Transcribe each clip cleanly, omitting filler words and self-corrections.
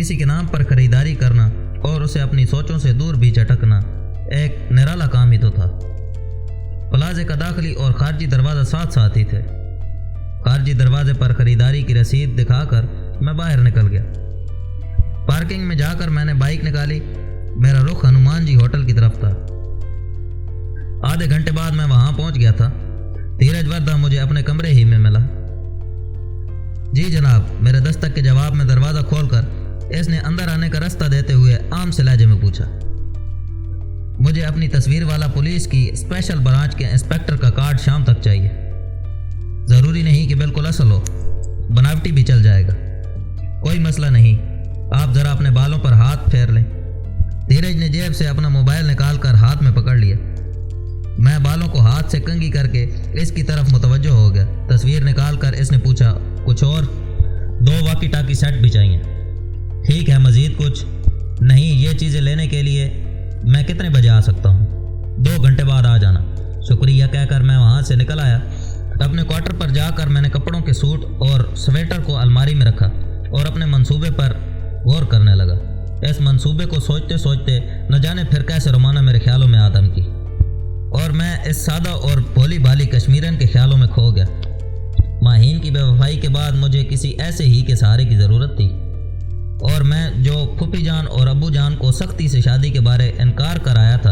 کسی کے نام پر خریداری کرنا اور اسے اپنی سوچوں سے دور بھی چٹکنا ایک نرالا کام ہی تو تھا۔ پلازے کا داخلی اور خارجی دروازہ ساتھ ساتھ ہی تھے۔ خارجی دروازے پر خریداری کی رسید دکھا کر میں باہر نکل گیا۔ پارکنگ میں جا کر میں نے بائک نکالی۔ میرا رخ ہنومان جی ہوٹل کی طرف تھا۔ آدھے گھنٹے بعد میں وہاں پہنچ گیا تھا۔ دھیرج وردھا مجھے اپنے کمرے ہی میں ملا۔ جی جناب، میرے دستک کے جواب میں دروازہ کھول کر اس نے اندر آنے کا راستہ دیتے ہوئے عام سے لہجے میں پوچھا۔ مجھے اپنی تصویر والا پولیس کی اسپیشل برانچ کے انسپیکٹر کا کارڈ شام تک چاہیے۔ ضروری نہیں کہ بالکل اصل ہو، بناوٹی بھی چل جائے گا۔ کوئی مسئلہ نہیں، آپ ذرا اپنے بالوں پر ہاتھ پھیر لیں۔ دھیرج نے جیب سے اپنا موبائل نکال کر ہاتھ میں پکڑ لیا۔ میں بالوں کو ہاتھ سے کنگھی کر کے اس کی طرف متوجہ ہو گیا۔ تصویر نکال کر اس نے پوچھا، کچھ اور؟ 2 واکی ٹاکی سیٹ بھی چاہیے۔ ٹھیک ہے، مزید کچھ؟ نہیں، یہ چیزیں لینے کے لیے میں کتنے بجے آ سکتا ہوں؟ 2 گھنٹے بعد آ جانا۔ شکریہ کہہ کر میں وہاں سے نکل آیا۔ اپنے کوارٹر پر جا کر میں نے کپڑوں کے سوٹ اور سویٹر کو الماری میں رکھا اور اپنے منصوبے پر غور کرنے لگا۔ اس منصوبے کو سوچتے سوچتے نہ جانے پھر کیسے رومانہ میرے خیالوں میں آدم کی اور میں اس سادہ اور بھولی بھالی کشمیرن کے خیالوں میں کھو گیا۔ ماہین کی بے وفائی کے بعد مجھے کسی ایسے ہی کے سہارے کی ضرورت تھی، اور میں جو پھوپھی جان اور ابو جان کو سختی سے شادی کے بارے انکار کر آیا تھا،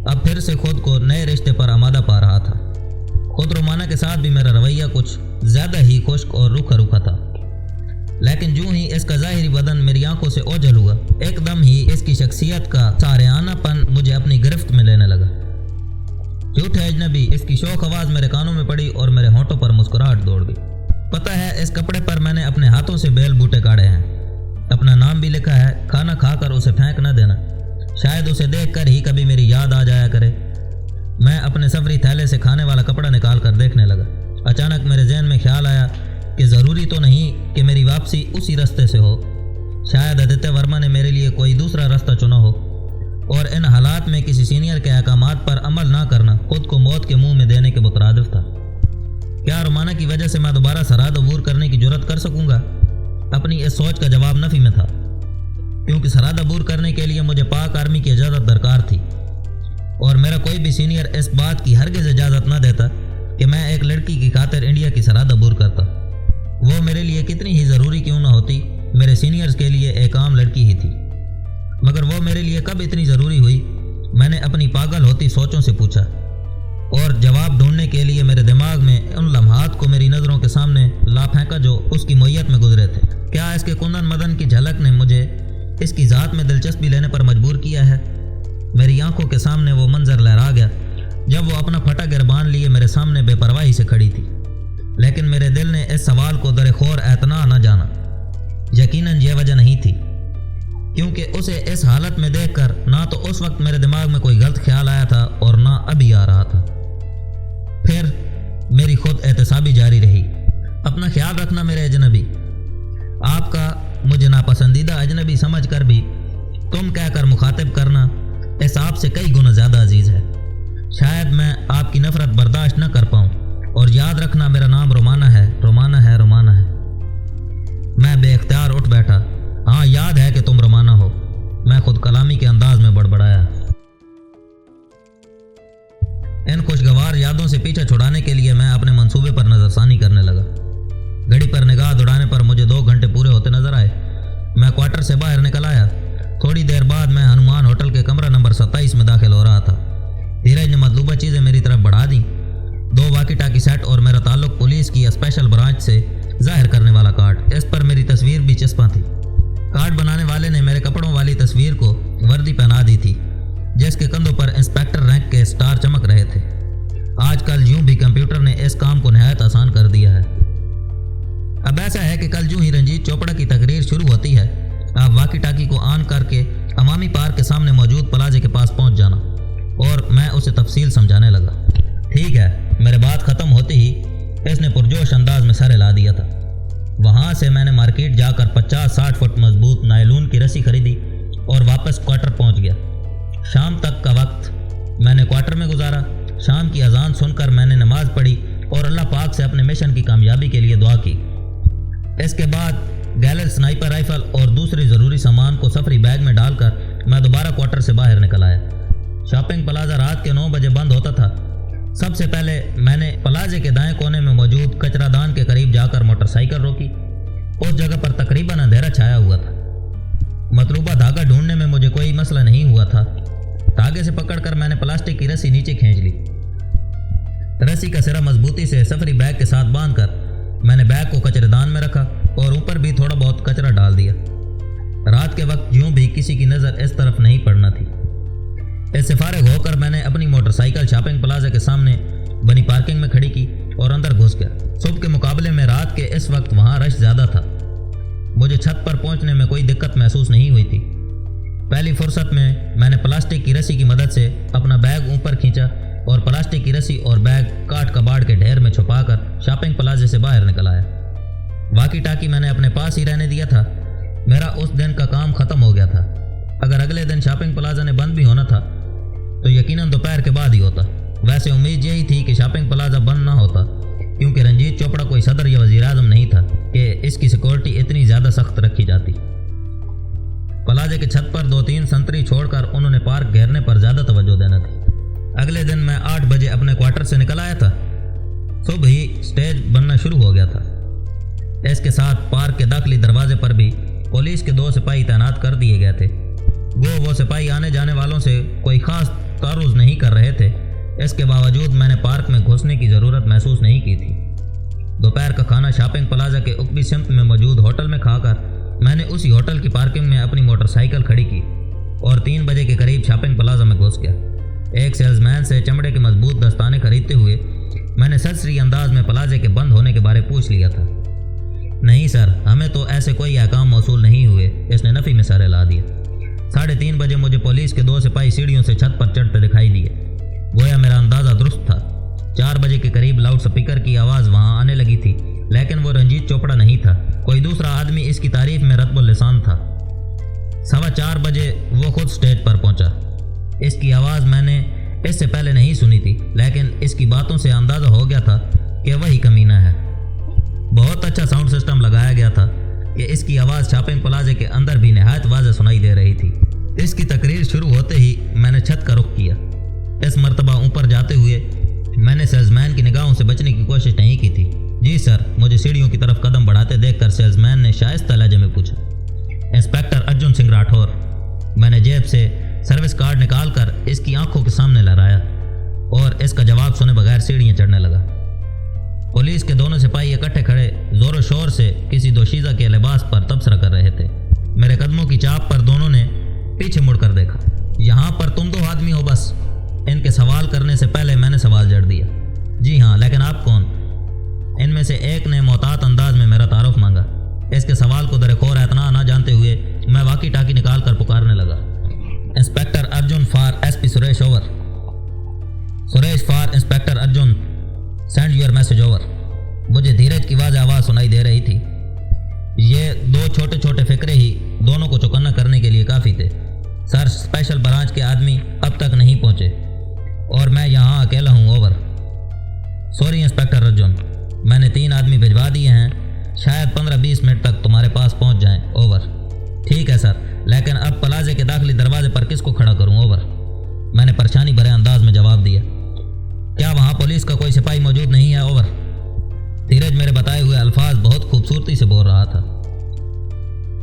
اب پھر سے خود کو نئے رشتے پر آمادہ پا رہا تھا۔ خود رومانہ کے ساتھ بھی میرا رویہ کچھ زیادہ ہی خشک اور روکھا روکھا تھا، لیکن جو ہی اس کا ظاہری بدن میری آنکھوں سے اوجھل ہوا، ایک دم ہی اس کی شخصیت کا سارعانہ پن مجھے اپنی گرفت میں لینے لگا۔ جھوٹ ہے اجنبی، اس کی شوخ آواز میرے کانوں میں پڑی اور میرے ہونٹوں پر مسکراہٹ دوڑ گئی۔ پتہ ہے، اس کپڑے پر میں نے اپنے ہاتھوں سے بیل بوٹے کاڑے ہیں، اپنا نام بھی لکھا ہے۔ کھانا کھا کر اسے پھینک نہ دینا، شاید اسے دیکھ کر ہی کبھی میری یاد آ جایا کرے۔ میں اپنے سفری تھیلے سے کھانے والا کپڑا نکال کر دیکھنے لگا۔ اچانک میرے ذہن میں خیال آیا کہ ضروری تو نہیں کہ میری واپسی اسی راستے سے ہو، شاید آدتیہ ورما نے میرے لیے کوئی دوسرا راستہ چنا ہو، اور ان حالات میں کسی سینئر کے احکامات پر عمل نہ کرنا خود کو موت کے منہ میں دینے کے مترادف تھا۔ کیا رومانہ کی وجہ سے میں دوبارہ سرحد عبور کرنے کی جرات کر سکوں گا؟ اپنی اس سوچ کا جواب نفی میں تھا، کیونکہ سرحد عبور کرنے کے لیے مجھے پاک آرمی کی اجازت درکار تھی، اور میرا کوئی بھی سینئر اس بات کی ہرگز اجازت نہ دیتا کہ میں ایک لڑکی کی خاطر انڈیا کی سرحد عبور کرتا۔ وہ میرے لیے کتنی ہی ضروری کیوں نہ ہوتی، میرے سینئرز کے لیے ایک عام لڑکی ہی تھی، مگر وہ میرے لیے کب اتنی ضروری ہوئی؟ میں نے اپنی پاگل ہوتی سوچوں سے پوچھا، اور جواب ڈھونڈنے کے لیے میرے دماغ میں ان لمحات کو میری نظروں کے سامنے لا پھینکا جو اس کی معیت میں گزرے تھے۔ کیا اس کے کندن مدن کی جھلک نے مجھے اس کی ذات میں دلچسپی لینے پر مجبور کیا ہے؟ میری آنکھوں کے سامنے وہ منظر لہرا گیا جب وہ اپنا پھٹا گربان لیے میرے سامنے بے پرواہی سے کھڑی تھی، لیکن میرے دل نے اس سوال کو درخور اعتنا نہ جانا۔ یقیناً یہ وجہ نہیں تھی، کیونکہ اسے اس حالت میں دیکھ کر نہ تو اس وقت میرے دماغ میں کوئی غلط خیال آیا تھا اور نہ ابھی آ رہا تھا۔ پھر میری خود احتسابی جاری رہی۔ اپنا خیال رکھنا میرے اجنبی، آپ کا مجھے ناپسندیدہ اجنبی سمجھ کر بھی تم کہہ کر مخاطب کرنا اس آپ سے کئی گنا زیادہ عزیز ہے۔ شاید میں آپ کی نفرت برداشت نہ کر پاؤں، اور یاد رکھنا میرا نام رومانہ ہے، رومانہ ہے، رومانہ ہے۔ میں بے اختیار اٹھ بیٹھا۔ ہاں، یاد ہے کہ تم رومانہ ہو، میں خود کلامی کے انداز میں بڑبڑایا۔ ان خوشگوار یادوں سے پیچھا چھڑانے کے لیے میں اپنے منصوبے پر نظر ثانی کرنے لگا۔ گھڑی پر نگاہ دوڑانے پر مجھے 2 گھنٹے پورے ہوتے نظر آئے۔ میں کوارٹر سے باہر نکل آیا۔ تھوڑی دیر بعد میں ہنومان ہوٹل کے کمرہ نمبر 27 میں داخل ہو رہا تھا۔ دھیرج نے مطلوبہ چیزیں میری طرف بڑھا دیں۔ 2 واکی ٹاکی سیٹ اور میرا تعلق پولیس کی اسپیشل برانچ سے ظاہر کرنے والا کارڈ، اس پر میری تصویر بھی چسپاں تھی۔ کارڈ بنانے والے نے میرے کپڑوں والی تصویر کو وردی پہنا دی تھی، جس کے کندھوں پر انسپیکٹر رینک کے سٹار چمک رہے تھے۔ آج کل یوں بھی کمپیوٹر نے اس کام کو نہایت آسان کر دیا ہے۔ اب ایسا ہے کہ کل جو ہی رنجیت چوپڑا کی تقریر شروع ہوتی ہے، آپ واکی ٹاکی کو آن کر کے عوامی پارک کے سامنے موجود پلازے کے پاس پہنچ جانا، اور میں اسے تفصیل سمجھانے لگا۔ ٹھیک ہے، میرے بات ختم ہوتے ہی اس نے پرجوش انداز میں سر ہلا دیا تھا۔ وہاں سے میں نے مارکیٹ جا کر 50-60 فٹ مضبوط نائلون کی رسی خریدی اور واپس کوارٹر پہنچ گیا۔ شام تک کا وقت میں نے کوارٹر میں گزارا۔ شام کی اذان سن کر میں نے نماز پڑھی اور اللہ پاک سے اپنے مشن کی کامیابی کے لیے دعا کی۔ اس کے بعد गैलर स्नाइपर राइफल और दूसरे ज़रूरी सामान को सफरी बैग में डालकर मैं दोबारा क्वार्टर से बाहर निकल आया। शॉपिंग प्लाजा रात के 9 बजे बंद होता था। सबसे पहले मैंने प्लाजे के दाएं कोने में मौजूद कचरादान के करीब जाकर मोटरसाइकिल रोकी। उस जगह पर तकरीबन अंधेरा छाया हुआ था। मतलूबा धागा ढूंढने में मुझे कोई मसला नहीं हुआ था। धागे से पकड़कर मैंने प्लास्टिक की रस्सी नीचे खींच ली। रस्सी का सिरा मजबूती से सफरी बैग के साथ बांधकर मैंने बैग को कचरेदान में रखा और ऊपर भी थोड़ा बहुत कचरा डाल दिया। रात के वक्त यूं भी किसी की नज़र इस तरफ नहीं पड़ना थी। इससे फारिग होकर मैंने अपनी मोटरसाइकिल शॉपिंग प्लाजा के सामने बनी पार्किंग में खड़ी की और अंदर घुस गया। सुबह के मुकाबले में रात के इस वक्त वहाँ रश ज़्यादा था। मुझे छत पर पहुँचने में कोई दिक्कत महसूस नहीं हुई थी। पहली फुर्सत में मैंने प्लास्टिक की रस्सी की मदद से अपना बैग ऊपर खींचा और प्लास्टिक की रस्सी और बैग काट कबाड़ के ढेर में छुपाकर शॉपिंग प्लाजे से बाहर निकल आया। वाकी टाकी मैंने अपने पास ही रहने दिया था। मेरा उस दिन का काम ख़त्म हो गया था। अगर अगले दिन शॉपिंग प्लाजा ने बंद भी होना था तो यकीनन दोपहर के बाद ही होता। वैसे उम्मीद यही थी कि शॉपिंग प्लाजा बंद ना होता, क्योंकि रंजीत चोपड़ा कोई सदर या वज़ीर आज़म नहीं था कि इसकी सिक्योरिटी इतनी ज़्यादा सख्त रखी जाती। प्लाजे के छत पर 2-3 संतरी छोड़कर उन्होंने पार्क घेरने पर ज़्यादा तवज्जो देना थी। अगले दिन मैं 8 बजे अपने क्वार्टर से निकल आया था। सुबह ही स्टेज बनना शुरू हो गया था। इसके साथ पार्क के दाखिली दरवाजे पर भी पुलिस के 2 सिपाही तैनात कर दिए गए थे। वो सिपाही आने जाने वालों से कोई ख़ास तारुज़ नहीं कर रहे थे। इसके बावजूद मैंने पार्क में घुसने की ज़रूरत महसूस नहीं की थी। दोपहर का खाना शॉपिंग प्लाजा के उकबी सिमत में मौजूद होटल में खाकर मैंने उसी होटल की पार्किंग में अपनी मोटरसाइकिल खड़ी की और 3 बजे के करीब शॉपिंग प्लाजा में घुस गया। एक सेल्समैन से चमड़े के मजबूत दस्ताने खरीदते हुए मैंने सरसरी अंदाज में प्लाजे के बंद होने के बारे पूछ लिया था। नहीं सर, हमें तो ऐसे कोई अहकाम मौसूल नहीं हुए, इसने नफ़ी में सर हिला दिया। 3:30 बजे मुझे पुलिस के 2 सिपाही सीढ़ियों से छत पर चढ़ते दिखाई दिए। गोया मेरा अंदाज़ा दुरुस्त था। 4 बजे के करीब लाउड स्पीकर की आवाज़ वहाँ आने लगी थी, लेकिन वो रंजीत चोपड़ा नहीं था। कोई दूसरा आदमी इसकी तारीफ में रत्बुल लिसान था। 4:15 बजे वो खुद स्टेज पर पहुँचा। इसकी आवाज़ मैंने इससे पहले नहीं सुनी थी, लेकिन इसकी बातों से अंदाज़ा हो गया था कि वही कमीना है। बहुत अच्छा साउंड सिस्टम लगाया गया था कि इसकी आवाज़ शॉपिंग प्लाजे के अंदर भी नहायत वाज़ेह सुनाई दे रही थी। इसकी तकरीर शुरू होते ही मैंने छत का रुख किया। इस मर्तबा ऊपर जाते हुए मैंने सेल्समैन की निगाहों से बचने की कोशिश नहीं की थी। जी सर, मुझे सीढ़ियों की तरफ कदम बढ़ाते देखकर सेल्समैन ने शाइस्ता लहजे में पूछा। इंस्पेक्टर अर्जुन सिंह राठौर। मैंने जेब से सर्विस कार्ड निकालकर इसकी आंखों के सामने लहराया और इसका जवाब सुने बगैर सीढ़ियाँ चढ़ने लगा। पुलिस के दोनों सिपाही इकट्ठे खड़े ज़ोर शोर से किसी दोशीज़ा के लिबास पर तबसरा कर रहे थे। मेरे कदमों की चाप पर दोनों ने पीछे मुड़कर देखा। यहाँ पर तुम 2 आदमी हो बस? इनके सवाल करने से पहले मैंने सवाल जड़ दिया। जी हाँ, लेकिन आप कौन? इनमें से एक ने मोहतात अंदाज में मेरा तारुफ मांगा। इसके सवाल को दरखोर एतना ना जानते हुए मैं वाकी टाकी निकाल कर पुकारने लगा। Inspector Arjun for SP Suresh over. Suresh for inspector Arjun, send your message over. मुझे धीरज की वाज़ेह आवाज़ सुनाई दे रही थी। ये 2 छोटे छोटे फिक्रे ही दोनों को चौकन्ना करने के लिए काफ़ी थे। सर, स्पेशल ब्रांच के आदमी अब तक नहीं पहुँचे और मैं यहाँ अकेला हूँ, ओवर। सॉरी इंस्पेक्टर अर्जुन, मैंने 3 आदमी भिजवा दिए हैं, शायद 15-20 मिनट तक तुम्हारे पास पहुँच जाएं, ओवर। ठीक है सर, लेकिन अब प्लाजे के दाखिली दरवाजे पर किसको खड़ा करूँ, ओवर। मैंने परेशानी भरे अंदाज में जवाब दिया। क्या वहाँ पुलिस का कोई सिपाही मौजूद नहीं है, ओवर। धीरज मेरे बताए हुए अल्फाज बहुत खूबसूरती से बोल रहा था।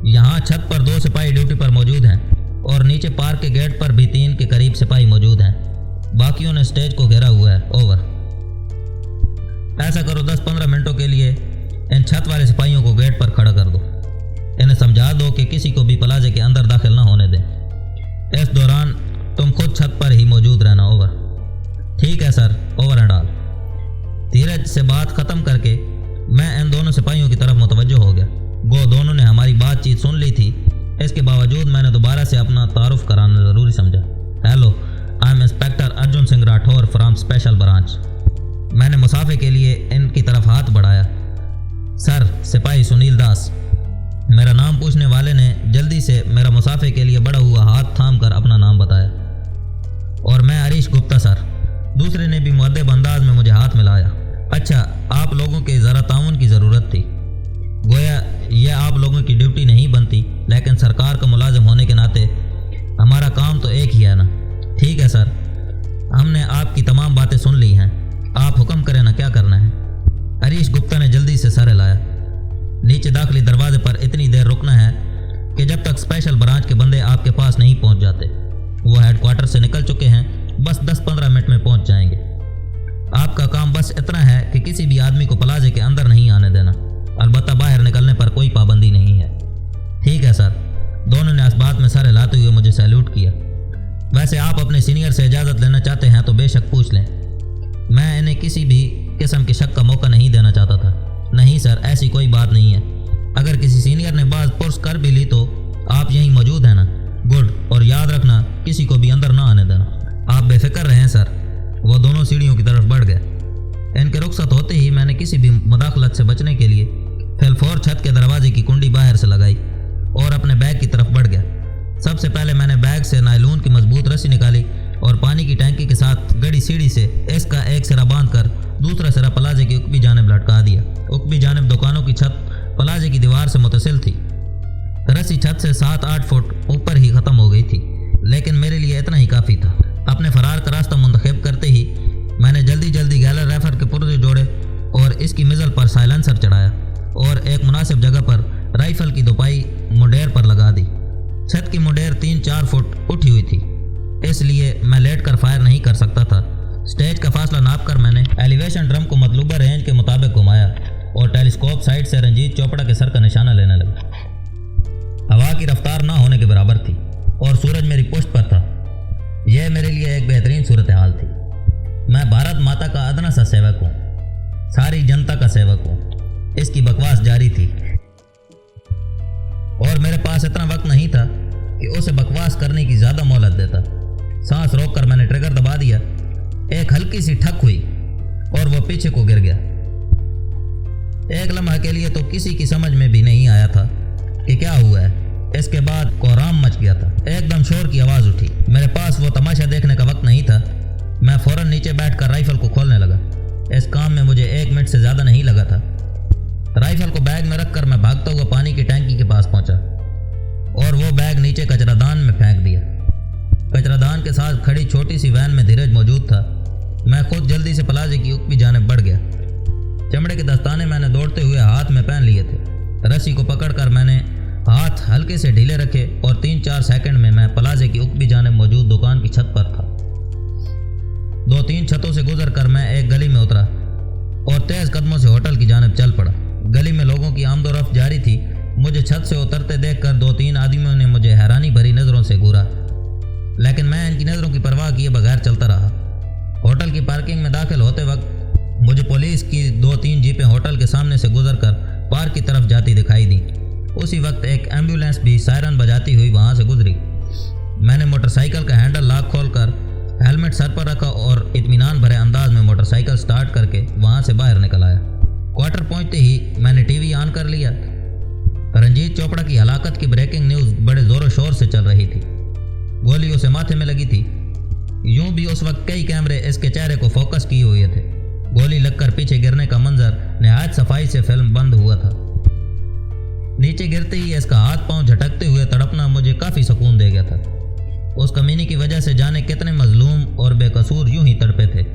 यहाँ छत पर 2 सिपाही ड्यूटी पर मौजूद हैं और नीचे पार्क के गेट पर भी 3 के करीब सिपाही मौजूद हैं। बाकियों ने स्टेज को घेरा हुआ है, ओवर। ऐसा करो, 10-15 मिनटों के लिए इन छत वाले सिपाहियों को गेट पर खड़ा कर दो। इन्हें समझा दो कि किसी को भी प्लाजे के अंदर दाखिल ना होने दें। इस दौरान तुम खुद छत पर ही मौजूद रहना, ओवर। ठीक है सर, ओवर एंड ऑल। धीरज से बात ख़त्म करके मैं इन दोनों सिपाहियों की तरफ मुतवज्जो हो गया। वो दोनों ने हमारी बातचीत सुन ली थी। इसके बावजूद मैंने दोबारा से अपना तारुफ कराना ज़रूरी समझा। Hello, I am inspector Arjun Singh Rathore from special branch. मैंने मुसाफे के लिए इनकी तरफ हाथ बढ़ाया। सर, सिपाही सुनील दास। मेरा नाम पूछने वाले ने जल्दी से मेरा मुसाफे के लिए बढ़ा हुआ हाथ थाम कर अपना नाम बताया। और मैं हरीश गुप्ता सर। दूसरे ने भी मुअद्दब अंदाज में मुझे हाथ मिलाया। अच्छा, आप लोगों के ज़रा ताउन की ज़रूरत थी। गोया ये आप लोगों की आते। हमारा काम तो एक ही है ना। ठीक है सर, हमने आपकी तमाम बातें सुन ली हैं, आप हुक्म करें ना, क्या करना है। हरीश गुप्ता ने जल्दी से सर हिलाया। नीचे दाखिली दरवाजे पर इतनी देर रुकना है कि जब तक स्पेशल ब्रांच के बंदे आपके पास नहीं पहुंच जाते। वो हेडक्वार्टर से निकल चुके हैं, बस 10-15 मिनट में पहुंच जाएंगे। आपका काम बस इतना है कि किसी भी आदमी को प्लाजे के अंदर नहीं आने देना, अलबत्ता बाहर निकलने पर कोई पाबंदी नहीं है। ठीक है सर। दोनों ने इस बात में सर हिलाते हुए मुझे सैल्यूट किया। वैसे आप अपने सीनियर से इजाज़त लेना चाहते हैं तो बेशक पूछ लें। मैं इन्हें किसी भी किस्म के शक का मौका नहीं देना चाहता था। नहीं सर, ऐसी कोई बात नहीं है। अगर किसी सीनियर ने बात पुरस कर भी ली तो आप यहीं मौजूद हैं ना। गुड। और याद रखना, किसी को भी अंदर ना आने देना। आप बेफिक्र रहें सर। वो दोनों सीढ़ियों की तरफ बढ़ गए। इनके रुखसत होते ही मैंने किसी भी मुदाखलत से बचने के लिए फिलफोर छत के दरवाजे की कुंडी बाहर से लगाई और अपने बैग की तरफ बढ़ गया। सबसे पहले मैंने बैग से नायलून की मजबूत रस्सी निकाली और पानी की टैंकी के साथ गड़ी सीढ़ी से इसका एक सिरा बांधकर दूसरा सिरा प्लाजे की उकबी जानिब लटका दिया। उकबी जानिब दुकानों की छत प्लाजे की दीवार से मुतसिल थी। रस्सी छत से 7-8 फुट ऊपर ही ख़त्म हो गई थी, लेकिन मेरे लिए इतना ही काफ़ी था। अपने फरार का रास्ता मुंतखब करते ही मैंने जल्दी जल्दी गैलर राइफल के पुर्जे जोड़े और इसकी मिज़ल पर साइलेंसर चढ़ाया और एक मुनासिब जगह पर राइफल की दोपाई मुंडेर पर लगा दी। छत की मुंडेर 3-4 फुट उठी हुई थी, इसलिए मैं लेट कर फायर नहीं कर सकता था। स्टेज का फासला नाप कर मैंने एलिवेशन ड्रम को मतलूबा रेंज के मुताबिक घुमाया और टेलीस्कोप साइड से रंजीत चोपड़ा के सर का निशाना लेने लगा। हवा की रफ्तार ना होने के बराबर थी और सूरज मेरी पुश्त पर था। यह मेरे लिए एक बेहतरीन सूरत हाल थी। मैं भारत माता का अदना सा सेवक हूँ, सारी जनता का सेवक हूँ। इसकी बकवास जारी थी और मेरे पास इतना वक्त नहीं था कि उसे बकवास करने की ज़्यादा मोहलत देता। सांस रोककर मैंने ट्रिगर दबा दिया। एक हल्की सी ठक हुई और वह पीछे को गिर गया। एक लम्हा के लिए तो किसी की समझ में भी नहीं आया था कि क्या हुआ है। इसके बाद कोहराम मच गया था। एकदम शोर की आवाज़ उठी। मेरे पास वो तमाशा देखने का वक्त नहीं था। मैं फ़ौरन नीचे बैठकर राइफल को खोलने लगा। इस काम में मुझे 1 मिनट से ज़्यादा नहीं लगा था। राइफल को बैग में रखकर मैं भागता हुआ पानी की टैंकी के पास पहुंचा और वो बैग नीचे कचरादान में फेंक दिया। कचरादान के साथ खड़ी छोटी सी वैन में धीरज मौजूद था। मैं खुद जल्दी से प्लाजे की उकबी जानिब बढ़ गया। चमड़े के दस्ताने मैंने दौड़ते हुए हाथ में पहन लिए थे। रस्सी को पकड़कर मैंने हाथ हल्के से ढीले रखे और 3-4 सेकंड में मैं प्लाजे की उकबी जानिब मौजूद दुकान की छत पर था। 2-3 छतों से गुजर कर मैं एक गली में उतरा और तेज़ कदमों से होटल की जानिब चल पड़ा। गली में लोगों की आमदोरफ्त जारी थी। मुझे छत से उतरते देखकर 2-3 आदमियों ने मुझे हैरानी भरी नज़रों से घूरा, लेकिन मैं इनकी नज़रों की परवाह किए बगैर चलता रहा। होटल की पार्किंग में दाखिल होते वक्त मुझे पुलिस की 2-3 जीपें होटल के सामने से गुजरकर पार्क की तरफ जाती दिखाई दी। उसी वक्त एक एम्बुलेंस भी सायरन बजाती हुई वहाँ से गुजरी। मैंने मोटरसाइकिल का हैंडल लॉक खोलकर हेलमेट सर पर रखा और इत्मीनान भरे अंदाज में मोटरसाइकिल स्टार्ट करके वहाँ से बाहर निकल आया। क्वार्टर पहुँचते ही मैंने टीवी ऑन कर लिया। रंजीत चोपड़ा की हलाकत की ब्रेकिंग न्यूज़ बड़े ज़ोरों शोर से चल रही थी। गोली उसे माथे में लगी थी। यूं भी उस वक्त कई कैमरे इसके चेहरे को फोकस किए हुए थे। गोली लगकर पीछे गिरने का मंजर निहायत सफाई से फिल्म बंद हुआ था। नीचे गिरते ही इसका हाथ पांव झटकते हुए तड़पना मुझे काफ़ी सुकून दे गया था। उस कमीनी की वजह से जाने कितने मजलूम और बेकसूर यूं ही तड़पे थे।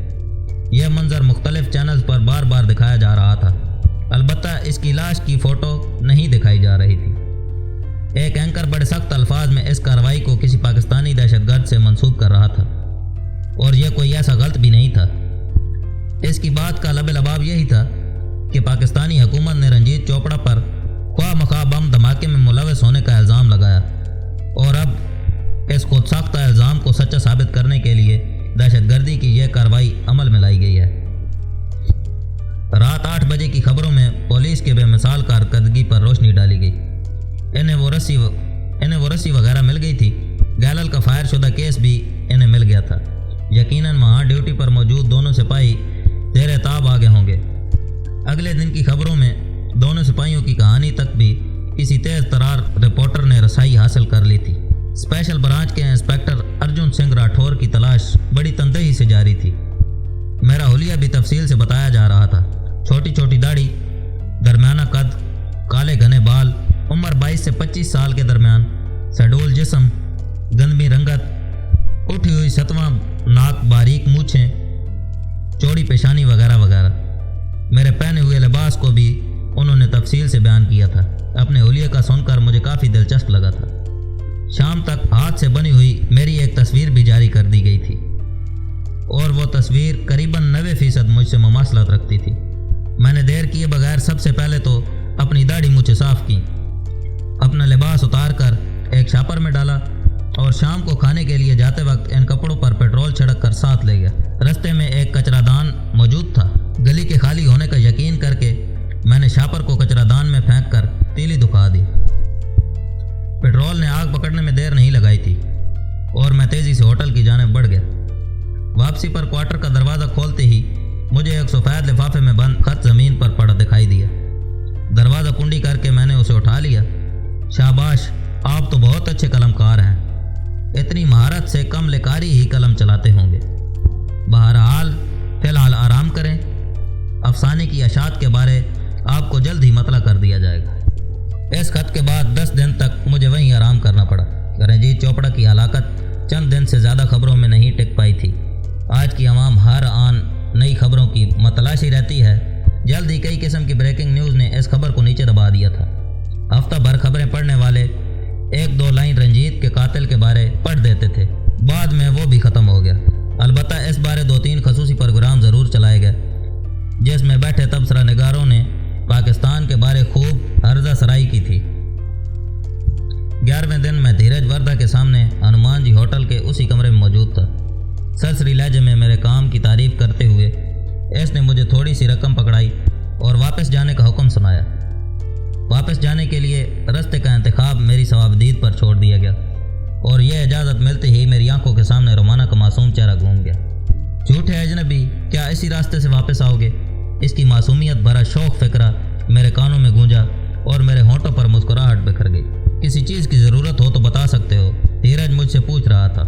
यह मंजर मुख्तलिफ चैनल्स पर बार बार दिखाया जा रहा था, अलबत्ता इसकी लाश की फ़ोटो नहीं दिखाई जा रही थी। एक एंकर बड़े सख्त अल्फाज में इस कार्रवाई को किसी पाकिस्तानी दहशतगर्द से मंसूब कर रहा था और यह कोई ऐसा गलत भी नहीं था। इसकी बात का लबे-लबाब यही था कि पाकिस्तानी हुकूमत ने रंजीत चोपड़ा पर ख्वाह मख्वाह बम धमाके में मुलव्वस होने का इल्ज़ाम लगाया और अब इस खुद साख्ता इल्ज़ाम को सच्चा साबित करने के लिए दहशतगर्दी की यह कार्रवाई अमल में लाई गई है। रात 8 बजे की खबरों में पुलिस के बेमिसाल कारकर्दगी पर रोशनी डाली गई। इन्हें वो रस्सी वगैरह मिल गई थी। गैलल का फायर शुदा केस भी इन्हें मिल गया था। यकीनन वहाँ ड्यूटी पर मौजूद दोनों सिपाही ज़ेर ताब आगे होंगे। अगले दिन की खबरों में दोनों सिपाहियों की कहानी तक भी किसी तेज़ तरार रिपोर्टर ने रसाई हासिल कर ली थी। स्पेशल ब्रांच के इंस्पेक्टर अर्जुन सिंह राठौर की तलाश बड़ी तंदही से जारी थी। मेरा हुलिया भी तफसील से बताया जा रहा था। छोटी छोटी दाढ़ी, दरमियाना कद, काले घने बाल, उम्र 22 से 25 साल के दरमियान, शेड्यूल जिस्म, गंदमी रंगत, उठी हुई सतवां नाक, बारीक मूछें, चौड़ी पेशानी वगैरह वगैरह। मेरे पहने हुए लिबास को भी उन्होंने तफसील से बयान किया था। अपने हुलिये का सुनकर मुझे काफ़ी दिलचस्प लगा था। शाम तक हाथ से बनी हुई मेरी एक तस्वीर भी जारी कर दी गई थी और वो तस्वीर करीबन 90% मुझसे मुमासलत रखती थी। मैंने देर किए बगैर सबसे पहले तो अपनी दाढ़ी मूंछें साफ़ की, अपना लिबास उतार कर एक शापर में डाला और शाम को खाने के लिए जाते वक्त इन कपड़ों पर पेट्रोल छिड़क कर साथ ले गया। रास्ते में एक कचरादान मौजूद था। गली के खाली होने का यकीन करके मैंने शापर को कचरादान में फेंक कर तीली दुखा दी। पेट्रोल ने आग पकड़ने में देर नहीं लगाई थी और मैं तेज़ी से होटल की जानिब बढ़ गया। वापसी पर क्वार्टर का दरवाज़ा खोलते ही मुझे एक सफ़ेद लिफाफे में बंद खत ज़मीन पर पड़ा दिखाई दिया। दरवाज़ा कुंडी करके मैंने उसे उठा लिया। शाबाश, आप तो बहुत अच्छे कलमकार हैं। इतनी महारत से कम लेकारी ही कलम चलाते होंगे। बहरहाल फ़िलहाल आराम करें। अफसाने की अशात के बारे आपको जल्द ही मतला कर दिया जाएगा। इस खत के बाद 10 दिन तक मुझे वहीं आराम करना पड़ा। रंजीत चोपड़ा की हलाकत चंद दिन से ज़्यादा खबरों में नहीं टिक पाई थी। आज की आवाम हर आन नई खबरों की मतलाशी रहती है। जल्द ही कई किस्म की ब्रेकिंग न्यूज़ ने इस खबर को नीचे दबा दिया था। हफ्ता भर खबरें पढ़ने वाले 1-2 लाइन रंजीत के कातिल के बारे पढ़ देते थे, बाद में वो भी ख़त्म हो गया। अलबत्ता इस बारे 2-3 खसूसी प्रोग्राम ज़रूर चलाए गए जिसमें बैठे तबसरा निगारों ने पाकिस्तान के बारे खूब अर्जा सराई की थी। 11वें दिन मैं धीरज वर्दा के सामने हनुमान जी होटल के उसी कमरे में मौजूद था। सरसरी लहजे में मेरे काम की तारीफ करते हुए इसने मुझे थोड़ी सी रकम पकड़ाई और वापस जाने का हुक्म सुनाया। वापस जाने के लिए रास्ते का इंतखाब मेरी सवाबदीद पर छोड़ दिया गया और यह इजाज़त मिलते ही मेरी आंखों के सामने रोमाना का मासूम चेहरा घूम गया। झूठे अजनबी, क्या इसी रास्ते से वापस आओगे? इसकी मासूमियत भरा शौक फिक्रा मेरे कानों में गूंजा और मेरे होंठों पर मुस्कुराहट बिखर गई। किसी चीज़ की ज़रूरत हो तो बता सकते हो, धीरज मुझसे पूछ रहा था।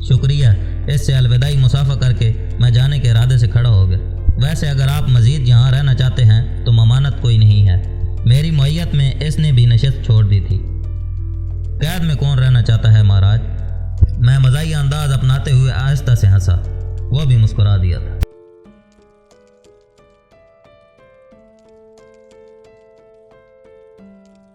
शुक्रिया, इससे अलविदाई मुसाफा करके मैं जाने के इरादे से खड़ा हो गया। वैसे अगर आप मज़ीद यहाँ रहना चाहते हैं तो ममानत कोई नहीं है। मेरी मुहैयत में इसने भी नशिस्त छोड़ दी थी। कैद में कौन रहना चाहता है महाराज? मैं मज़ाहिया अंदाज अपनाते हुए आहिस्ता से हंसा। वो भी मुस्कुरा दिया था।